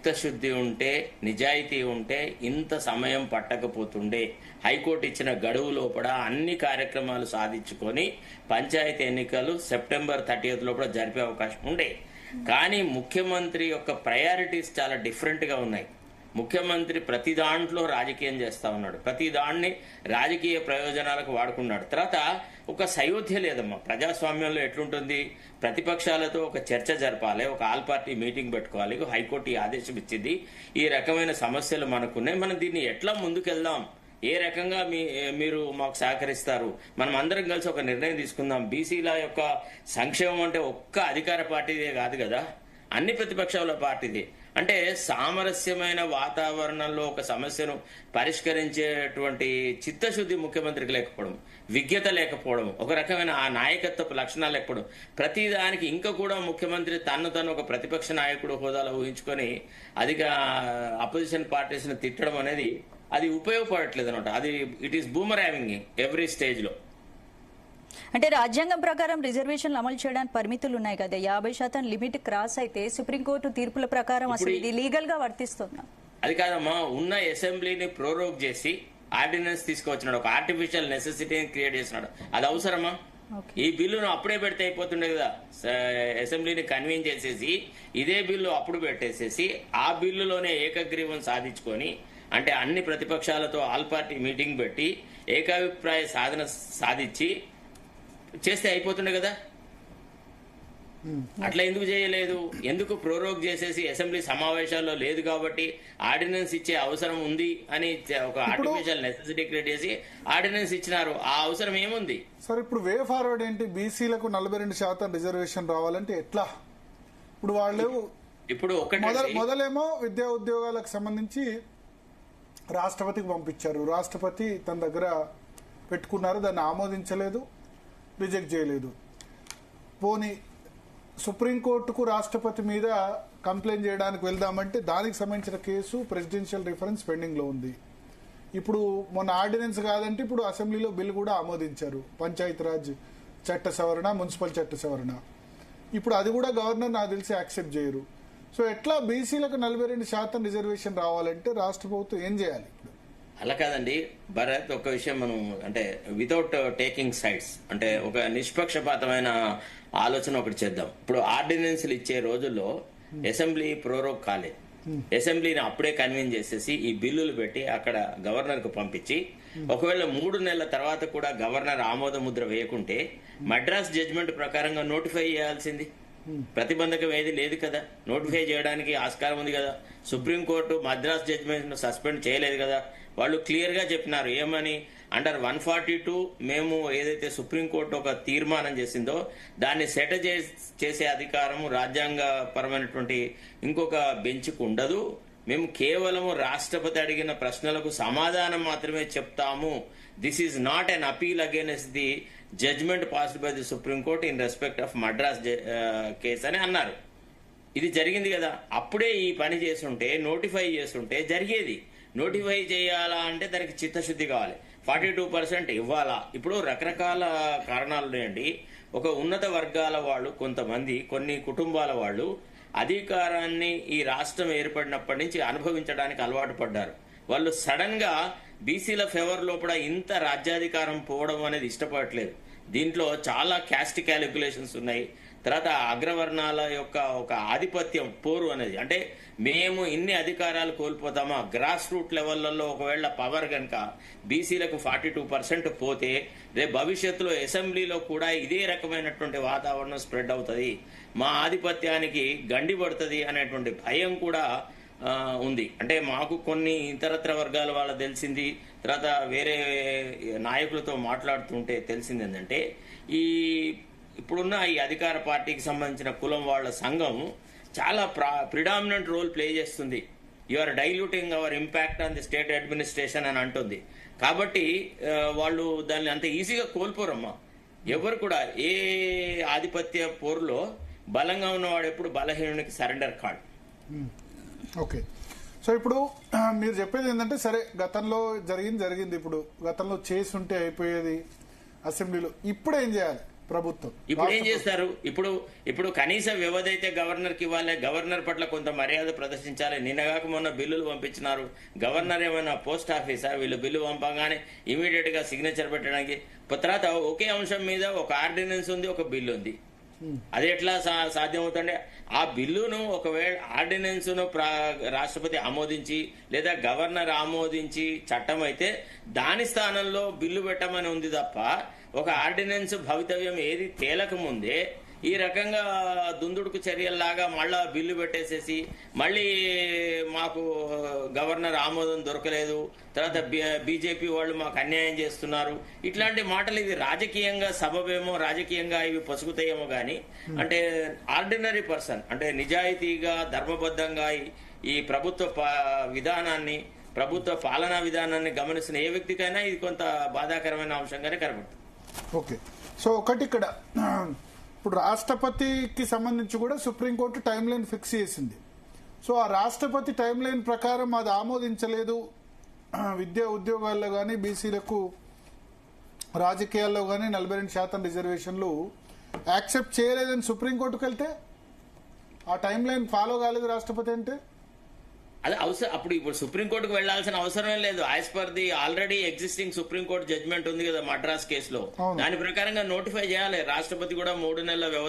చిత్తశుద్ధి ఉంటే, నిజాయితీ ఉంటే ఇంత సమయం పట్టకపోతుండే. హైకోర్టు ఇచ్చిన గడువు లోపల అన్ని కార్యక్రమాలు సాధించుకొని పంచాయతీ ఎన్నికలు సెప్టెంబర్ 30 లోపల జరిపే అవకాశం ఉండే. కానీ ముఖ్యమంత్రి యొక్క ప్రయారిటీస్ చాలా డిఫరెంట్గా ఉన్నాయి. ముఖ్యమంత్రి ప్రతి దాంట్లో రాజకీయం చేస్తా ఉన్నాడు, ప్రతి దాన్ని రాజకీయ ప్రయోజనాలకు వాడుకున్నాడు. తర్వాత ఒక సయోధ్య లేదమ్మా. ప్రజాస్వామ్యంలో ఎట్లుంటుంది, ప్రతిపక్షాలతో ఒక చర్చ జరపాలి, ఒక ఆల్ పార్టీ మీటింగ్ పెట్టుకోవాలి, హైకోర్టు ఈ ఆదేశం ఇచ్చింది, ఈ రకమైన సమస్యలు మనకున్నాయి, మనం దీన్ని ఎట్లా ముందుకెళ్దాం, ఏ రకంగా మీరు మాకు సహకరిస్తారు, మనం అందరం కలిసి ఒక నిర్ణయం తీసుకుందాం. బీసీల యొక్క సంక్షేమం అంటే ఒక్క అధికార పార్టీదే కాదు కదా, అన్ని ప్రతిపక్షాల పార్టీదే. అంటే సామరస్యమైన వాతావరణంలో ఒక సమస్యను పరిష్కరించేటువంటి చిత్తశుద్ధి ముఖ్యమంత్రికి లేకపోవడం, విజ్ఞత లేకపోవడం, ఒక రకమైన ఆ నాయకత్వపు లక్షణాలు లేకపోవడం, ప్రతిదానికి ఇంకా కూడా ముఖ్యమంత్రి తను ఒక ప్రతిపక్ష నాయకుడు హోదాలో ఊహించుకొని అధిక అపోజిషన్ పార్టీస్ని తిట్టడం అనేది అది ఉపయోగపడట్లేదు అనమాట. అది ఇట్ ఈస్ బూమరాంగింగ్ ఎవ్రీ స్టేజ్ లో. అంటే రాజ్యాంగం ప్రకారం రిజర్వేషన్లు అమలు చేయడానికి పరిమితులు ఉన్నాయి కదా, 50% లిమిట్ క్రాస్ అయితే సుప్రీంకోర్టు తీర్పుల ప్రకారం అసలు ఇది లీగల్ గా వర్తిస్తుందా? అది కాదమ్మా, ఉన్న అసెంబ్లీని ప్రోరోగ్ చేసి ఆర్డినెన్స్ తీసుకువచ్చినాడు, ఒక ఆర్టిఫిషియల్ నెసెసిటీని క్రియేట్ చేసినాడు. అది అవసరమా? ఈ బిల్లును అప్పుడే పెడితే అయిపోతుండే కదా. అసెంబ్లీని కన్వీన్ చేసేసి ఇదే బిల్లు అప్పుడు పెట్టేసేసి ఆ బిల్లులోనే ఏకగ్రీవం సాధించుకొని, అంటే అన్ని ప్రతిపక్షాలతో ఆల్ పార్టీ మీటింగ్ పెట్టి ఏకాభిప్రాయ సాధన సాధించి చేస్తే అయిపోతుండే కదా. అట్లా ఎందుకు చేయలేదు? ఎందుకు ప్రోరోగ్ చేసేసి అసెంబ్లీ సమావేశాల్లో లేదు కాబట్టి ఆర్డినెన్స్ ఇచ్చే అవసరం ఉంది అని ఒక ఆర్టిఫిషియల్ నెసెసిటీ క్రియేట్ చేసి ఆర్డినెన్స్ ఇచ్చినారు. ఆ అవసరం ఏముంది సార్? ఇప్పుడు వే ఫార్వర్డ్ ఏంటి? బీసీలకు 42% రిజర్వేషన్ రావాలంటే ఎట్లా? ఇప్పుడు వాళ్ళు ఇప్పుడు మొదలేమో విద్యా ఉద్యోగాలకు సంబంధించి రాష్ట్రపతికి పంపించారు, రాష్ట్రపతి తన దగ్గర పెట్టుకున్నారు, దాన్ని ఆమోదించలేదు, రిజెక్ట్ చేయలేదు. పోనీ సుప్రీంకోర్టుకు రాష్ట్రపతి మీద కంప్లైంట్ చేయడానికి వెళ్దామంటే దానికి సంబంధించిన కేసు ప్రెసిడెన్షియల్ రిఫరెన్స్ పెండింగ్ లో ఉంది. ఇప్పుడు మొన్న ఆర్డినెన్స్ కాదంటే ఇప్పుడు అసెంబ్లీలో బిల్ కూడా ఆమోదించారు, పంచాయతీరాజ్ చట్ట సవరణ, మున్సిపల్ చట్ట సవరణ. ఇప్పుడు అది కూడా గవర్నర్ నాకు తెలిసి యాక్సెప్ట్ చేయరు. సో ఎట్లా బీసీలకు 42% రిజర్వేషన్ రావాలంటే రాష్ట్ర ప్రభుత్వం ఏం చేయాలి? అలా కాదండి భరత్, ఒక విషయం మనం అంటే వితౌట్ టేకింగ్ సైడ్స్, అంటే ఒక నిష్పక్షపాతమైన ఆలోచన ఒకటి చేద్దాం. ఇప్పుడు ఆర్డినెన్స్లు ఇచ్చే రోజుల్లో అసెంబ్లీ ప్రోరోగ్ కాలేదు. అసెంబ్లీని అప్పుడే కన్వీన్ చేసేసి ఈ బిల్లులు పెట్టి అక్కడ గవర్నర్ కు పంపించి, ఒకవేళ 3 నెలల తర్వాత కూడా గవర్నర్ ఆమోద ముద్ర వేయకుంటే మద్రాస్ జడ్జిమెంట్ ప్రకారంగా నోటిఫై చేయాల్సింది. ప్రతిబంధకం ఏది లేదు కదా, నోటిఫై చేయడానికి ఆస్కారం ఉంది కదా. సుప్రీంకోర్టు మద్రాస్ జడ్జిమెంట్ సస్పెండ్ చేయలేదు కదా. వాళ్ళు క్లియర్ గా చెప్పినారు ఏమని, అండర్ 142 మేము ఏదైతే సుప్రీంకోర్టు ఒక తీర్మానం చేసిందో దాన్ని సెట చేసే అధికారం రాజ్యాంగ పరమైనటువంటి ఇంకొక బెంచ్కు ఉండదు. మేము కేవలం రాష్ట్రపతి అడిగిన ప్రశ్నలకు సమాధానం మాత్రమే చెప్తాము. This is not an appeal against the judgment passed by the supreme court in respect of Madras case అని అన్నారు. ఇది జరిగింది కదా. అప్పుడే ఈ పని చేస్తుంటే, నోటిఫై చేస్తుంటే జరిగేది. నోటిఫై చేయాలా అంటే దానికి చిత్తశుద్ధి కావాలి, 42% ఇవ్వాలా. ఇప్పుడు రకరకాల కారణాలు ఉన్నాయండి. ఒక ఉన్నత వర్గాల వాళ్ళు, కొంతమంది, కొన్ని కుటుంబాల వాళ్ళు అధికారాన్ని ఈ రాష్ట్రం ఏర్పడినప్పటి నుంచి అనుభవించడానికి అలవాటు పడ్డారు. వాళ్ళు సడన్ గా బీసీల ఫేవర్ లోపల ఇంత రాజ్యాధికారం పోవడం అనేది ఇష్టపడట్లేదు. దీంట్లో చాలా క్యాస్ట్ క్యాలిక్యులేషన్స్ ఉన్నాయి. తర్వాత అగ్రవర్ణాల యొక్క ఒక ఆధిపత్యం పోరు అనేది, అంటే మేము ఇన్ని అధికారాలు కోల్పోతామా, గ్రాస్ రూట్ లెవెల్లో ఒకవేళ పవర్ కనుక బీసీలకు 42% పోతే రేపు భవిష్యత్తులో అసెంబ్లీలో కూడా ఇదే రకమైనటువంటి వాతావరణం స్ప్రెడ్ అవుతుంది, మా ఆధిపత్యానికి గండి పడుతుంది అనేటువంటి భయం కూడా ఉంది. అంటే మాకు కొన్ని ఇతరత్ర వర్గాల వాళ్ళ తెలిసింది, తర్వాత వేరే నాయకులతో మాట్లాడుతుంటే తెలిసింది ఏంటంటే, ఇప్పుడున్న ఈ అధికార పార్టీకి సంబంధించిన కులం వాళ్ళ సంఘం చాలా ప్రిడామినెంట్ రోల్ ప్లే చేస్తుంది. You are diluting our impact on the state administration అని అంటుంది. కాబట్టి వాళ్ళు దాన్ని అంత ఈజీగా కోల్పోరమ్మా. ఎవరు కూడా ఏ ఆధిపత్య పోరులో బలంగా ఉన్నవాడు ఎప్పుడు బలహీనునికి సరెండర్ కాడు. ఓకే, సో ఇప్పుడు మీరు చెప్పేది ఏంటంటే, సరే గతంలో జరిగింది, ఇప్పుడు గతంలో చేసి ఉంటే అయిపోయేది అసెంబ్లీలో, ఇప్పుడు ఏం చేయాలి? ప్రభుత్వం. ఇప్పుడు ఏం చేస్తారు? ఇప్పుడు కనీస వ్యవధి అయితే గవర్నర్ కి ఇవ్వాలి, గవర్నర్ పట్ల కొంత మర్యాద ప్రదర్శించాలి. నిన్నగాక మొన్న బిల్లులు పంపించినారు. గవర్నర్ ఏమైనా పోస్ట్ ఆఫీసా? వీళ్ళు బిల్లు పంపగానే ఇమీడియట్ గా సిగ్నేచర్ పెట్టడానికి. తర్వాత ఒకే అంశం మీద ఒక ఆర్డినెన్స్ ఉంది, ఒక బిల్లు ఉంది. అది ఎట్లా సాధ్యమవుతుండే? ఆ బిల్లును ఒకవేళ ఆర్డినెన్స్ ను రాష్ట్రపతి ఆమోదించి లేదా గవర్నర్ ఆమోదించి చట్టం అయితే దాని స్థానంలో బిల్లు పెట్టమని ఉంది తప్ప ఒక ఆర్డినెన్స్ భవితవ్యం ఏది తేలక ముందే ఈ రకంగా దుందుడుకు చర్యల్లాగా మళ్ళా బిల్లు పెట్టేసేసి మళ్ళీ మాకు గవర్నర్ ఆమోదం దొరకలేదు, తర్వాత బీజేపీ వాళ్ళు మాకు అన్యాయం చేస్తున్నారు, ఇట్లాంటి మాటలు ఇది రాజకీయంగా సబబేమో, రాజకీయంగా ఇవి పసుకుతాయేమో కానీ అంటే ఆర్డినరీ పర్సన్ అంటే నిజాయితీగా ధర్మబద్ధంగా ఈ ప్రభుత్వ విధానాన్ని, ప్రభుత్వ పాలనా విధానాన్ని గమనిస్తున్న ఏ వ్యక్తికైనా ఇది కొంత బాధాకరమైన అంశంగానే కనబడుతుంది. ఓకే, సో ఒకటి ఇక్కడ ఇప్పుడు రాష్ట్రపతికి సంబంధించి కూడా సుప్రీంకోర్టు టైం లైన్ ఫిక్స్ చేసింది. సో ఆ రాష్ట్రపతి టైం లైన్ ప్రకారం అది ఆమోదించలేదు, విద్యా ఉద్యోగాల్లో కానీ బీసీలకు రాజకీయాల్లో కానీ 42% రిజర్వేషన్లు యాక్సెప్ట్ చేయలేదని సుప్రీంకోర్టుకు వెళ్తే ఆ టైం లైన్ ఫాలో కాలేదు రాష్ట్రపతి అంటే అది అవసరం. ఇప్పుడు సుప్రీంకోర్టుకు వెళ్లాల్సిన అవసరమే లేదు. As per the already existing supreme court judgment ఉంది కదా మద్రాస్ కేసులో, దాని ప్రకారంగా నోటిఫై చేయాలి. రాష్ట్రపతి కూడా 3 నెలల వ్యవధి